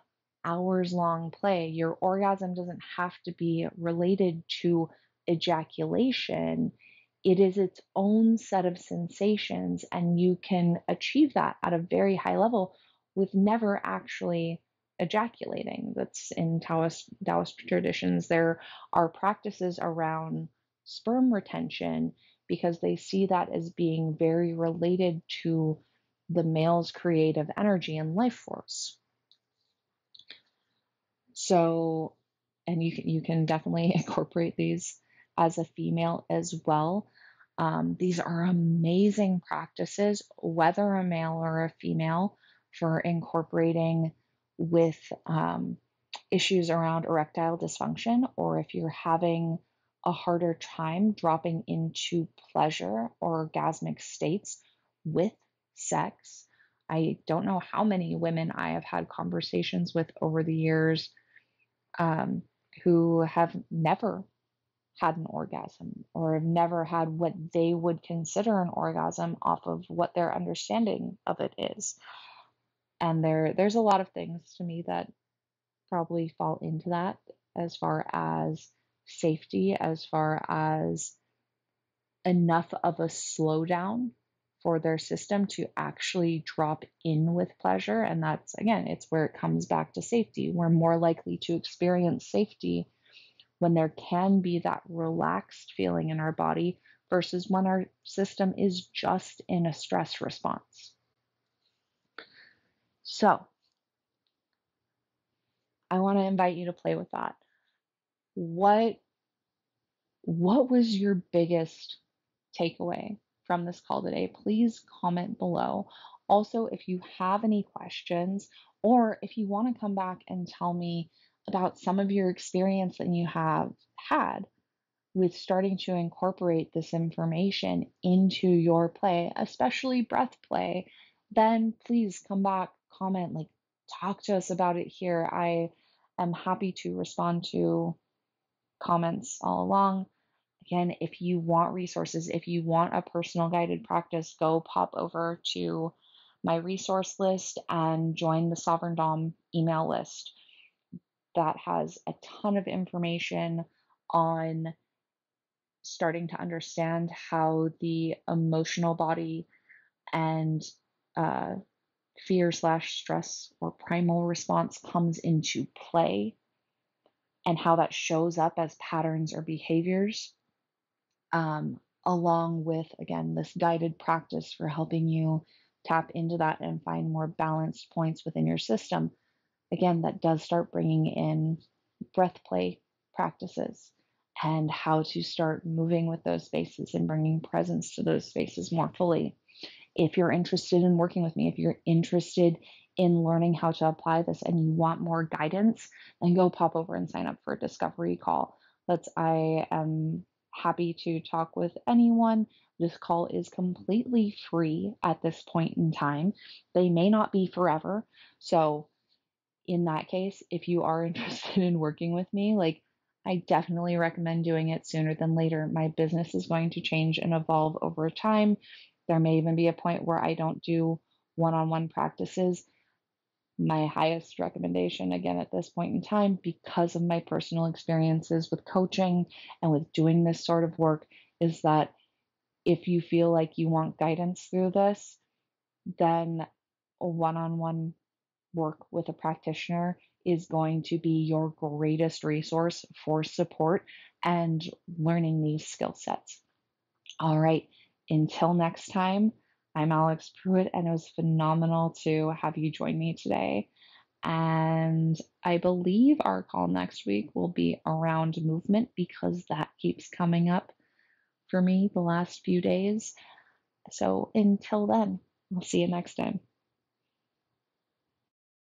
hours long play. Your orgasm doesn't have to be related to ejaculation. It is its own set of sensations, and you can achieve that at a very high level with never actually ejaculating. That's in Taoist traditions. There are practices around sperm retention because they see that as being very related to the male's creative energy and life force. So, and you can definitely incorporate these as a female as well. These are amazing practices, whether a male or a female, for incorporating with issues around erectile dysfunction, or if you're having a harder time dropping into pleasure or orgasmic states with sex. I don't know how many women I have had conversations with over the years um, who have never had an orgasm or have never had what they would consider an orgasm off of what their understanding of it is. And there's a lot of things to me that probably fall into that as far as safety, as far as enough of a slowdown for their system to actually drop in with pleasure. And that's, again, it's where it comes back to safety. We're more likely to experience safety when there can be that relaxed feeling in our body versus when our system is just in a stress response. So, I want to invite you to play with that. What was your biggest takeaway from this call today? Please comment below. Also, if you have any questions, or if you want to come back and tell me about some of your experience that you have had with starting to incorporate this information into your play, especially breath play, then please come back, comment, like talk to us about it here. I am happy to respond to comments all along. Again, if you want resources, if you want a personal guided practice, go pop over to my resource list and join the Sovereign Dom email list that has a ton of information on starting to understand how the emotional body and uh, fear slash stress or primal response comes into play and how that shows up as patterns or behaviors, along with, again, this guided practice for helping you tap into that and find more balanced points within your system. Again, that does start bringing in breath play practices and how to start moving with those spaces and bringing presence to those spaces more fully. If you're interested in working with me, if you're interested in learning how to apply this and you want more guidance, then go pop over and sign up for a discovery call. I am happy to talk with anyone. This call is completely free at this point in time. They may not be forever. So in that case, if you are interested in working with me, like I definitely recommend doing it sooner than later. My business is going to change and evolve over time. There may even be a point where I don't do one on one practices. My highest recommendation, again, at this point in time, because of my personal experiences with coaching and with doing this sort of work, is that if you feel like you want guidance through this, then a one on one work with a practitioner is going to be your greatest resource for support and learning these skill sets. All right, until next time, I'm Alix Pruett, and it was phenomenal to have you join me today. And I believe our call next week will be around movement because that keeps coming up for me the last few days. So until then, we'll see you next time.